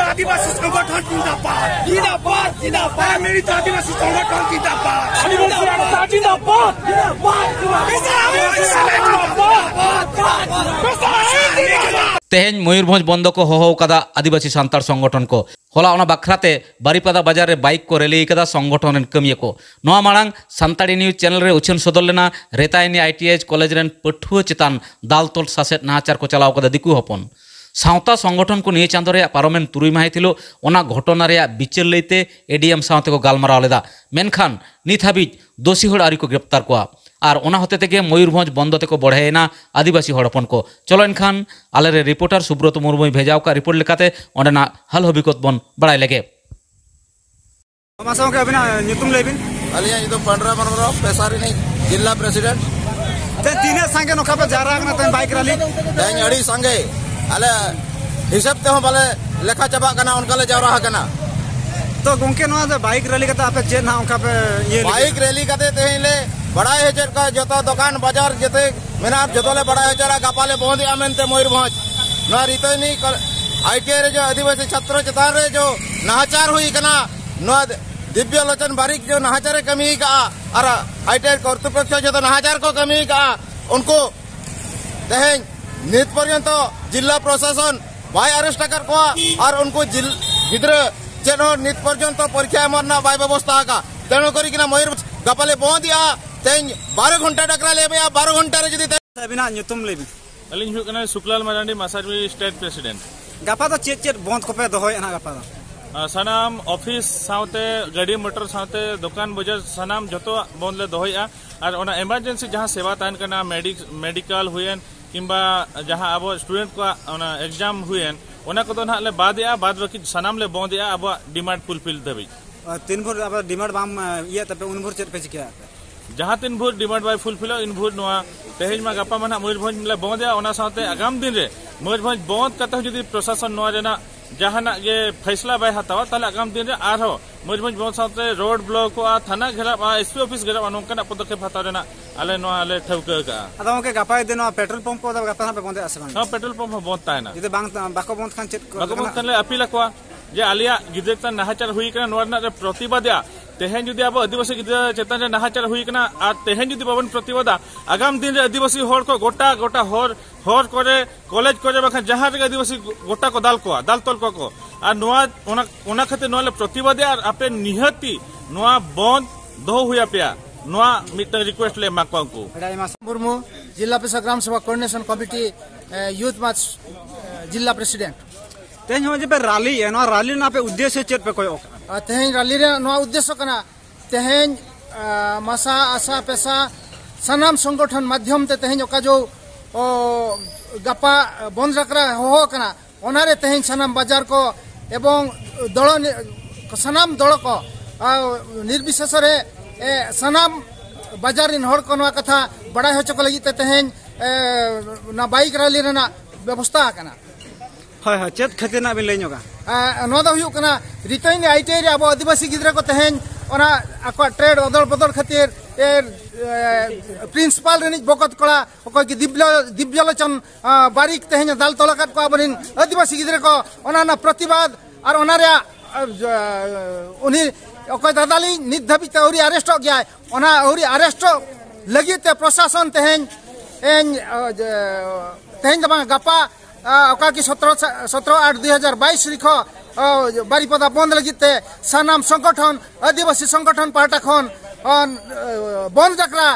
आदिवासी संगठन जिंदाबाद जिंदाबाद जिंदाबाद मेरी तो आदिवासी संगठन जिंदाबाद जिंदाबाद तेहेन मयूरभंज बंद को होहो कदा आदिवासी सांतार संगठन को होला ओना बाखराते बारीपादा बाजार रे बाइक को रैली कदा संगठन रेन कमिया को नोआ मांग सांताड़ी न्यूज चैनल रे उछन सदर लेना रेतायनी ITH कॉलेज रेन पठुआ चितान दालतोल सासेत नाचार को चलाव कदा दिकु हपन सावता संगठन को निये चांदो रे पारमेन तुरुई माहि थिलो ओना घटना रे बिचार लैते ADM सावते को गालमाराव लेदा मेनखान नित हाबिज दोषी हड़ आरी को गिरफ्तार कोआ और ओना होते तेगे मयूरभंज बंद तेको बढ़ेना आदिवासी हड़पन को चलो एनखान आले रे रिपोर्टर सुब्रत मुर्मू भेजाव का रिपोर्ट लेकाते ओंडेना हाल हबिकत बन बड़ाय लेगे मासाव के अबिना नितुम लेबिन अलिया इदो पंडरा मनरो पेसारी नहीं जिला प्रेसिडेंट ते तीने संगे नोखा पे जारा ना ते बाइक रैली ते अड़ी संगे आले हिसाब ते हो बाले लेखा चबा कना उनका ले जावरा कना तो गोंके नो बाइक रैली कता आपे जे ना उनका पे ये बाइक रैली कते तेले बड़ा है चेर का जतो दुकान बाजार जते मेना जतोले बड़ा है चरा गापाले बहुत आमेनते मयूरभंज ना रितनी ITI रे जो आदिवासी छात्र चतार रे जो नाचार हुई कना नो दिव्य लोचन बारिक जो नाचार कमी का और ITI कर्तृपक्ष जो नाचार को कमी का उनको तेहें नित पर्यंत जिला प्रशासन बाय अरेस्ट कर को और उनको गिद्र जेनो नित पर्यंत परीक्षा मरना बाय व्यवस्था का तेणु करी किना मयूरभंज गापाले बहुत या तें 12 घंटा टकरा ले 12 घंटा रे जदी अबिना नितुम लेबिन अलिन हुकना सुकलाल मरांडी मासारवी स्टेट प्रेसिडेंट गापा तो चेत बंद को पे दोय ना गापा सनाम ऑफिस सावते गाड़ी मोटर सावते दुकान बाजार सनाम जतो बंद ले दोया और ओना इमरजेंसी जहां सेवा तान करना मेडिकल हुएन किंबा जहां अब स्टूडेंट को ओना एग्जाम हुएन ओना को ना ले बाद बाकी सनाम ले बंद या अब डिमांड फुलफिल दबी तीन भोर अब डिमांड बाम ये तबे उन भोर चेत पे चिका जहां तीन भोर डिमांड बाय फुलफिल इन भोर नोआ तेहेज मा गपा मना मयूरभंज ले बंद या ओना साथे आगाम दिन रे मयूरभंज बंद कत जदी प्रशासन नोआ रेना जहाना ये फैसला बाय हतावा ताले आगाम दिन रे आरो मयूरभंज बंद साथे रोड ब्लॉक को थाना घेरा SP ऑफिस घेरा नोकना पदक्षेप हताव रेना आले नोआ आले ठौका का अदा ओके गपा दिन पेट्रोल पंप को गपा पे बंद आसे हां पेट्रोल पंप बंद तायना जदी बांग बाको बंद खान चेत बाको बंद खान ले अपील को जे आलिया गिदेता नाहाचार हुई कना नोरना रे प्रतिबाद तेहें जुदी अब आदिवासी गिद्रा चेतन नाहाचार हुई कना और तेहें जुदी बाबन प्रतिबाद आगाम दिन रे आदिवासी होर को गोटा गोटा होर करे कॉलेज करे बखा जहां रे आदिवासी गोटा को दाल तोल को और नोआ ओना खाते नोले प्रतिबाद और आपे निहती नोआ बंद दो हुया पेया नोआ मिटन रिक्वेस्ट ले माकवा को मुर्मू जिला परिषद ग्राम सभा कोऑर्डिनेशन कमिटी यूथ मार्च जिला प्रेसिडेंट तेन हो जे पे रैली है नो रैली ना पे उद्देश्य चेत पे कोई तेहें रैली रे नो उद्देश्य कना तेहें मसा आशा पेशा सनाम संगठन माध्यम ते तेहें ओका जो गपा बंद रखरा हो कना ओनारे तेहें सनाम बाजार को एवं दल सनाम दल को निर्विशेष रे सनाम बाजार इन हड़ को नवा कथा बड़ा हो चको लगी तेहें ना बाइक रैली रे ना व्यवस्था कना हाय हाय चेत खातिर ना बिन लेनोगा नो दा हुयु कना रितैन ITI रे अब आदिवासी गिद्रा को तेहें ओना आको ट्रेड अदल बदल खातिर प्रिंसिपल रेनिज बकत कला ओको कि दिव्यलोचन बारिक तेहें दाल तोलाकत को अबरिन आदिवासी गिद्रा को ओना ना प्रतिवाद और ओना रे उनी ओको दादाली नित धाबित औरी अरेस्ट हो गया ओना औरी अरेस्ट लगी ते प्रशासन तेहें दबा गपा ओका की 17/8/2022 रिखो बारीपदा बंद लगिते सनाम संगठन आदिवासी संगठन पार्टा खन बंद जकरा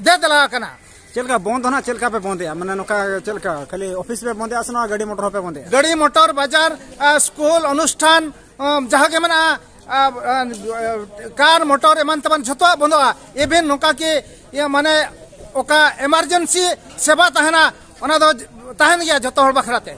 दे दला कना चलका बंद होना चलका पे बंद माने नोका चलका खाली ऑफिस पे बंद आसना गाड़ी मोटर पे बंद गाड़ी मोटर बाजार स्कूल अनुष्ठान जहां के मना कार मोटर एमान तमान जतो बंदवा इवन नोका के ये माने ओका इमरजेंसी सेवा तहना ओना दो तहन गया जतो हड़ बखराते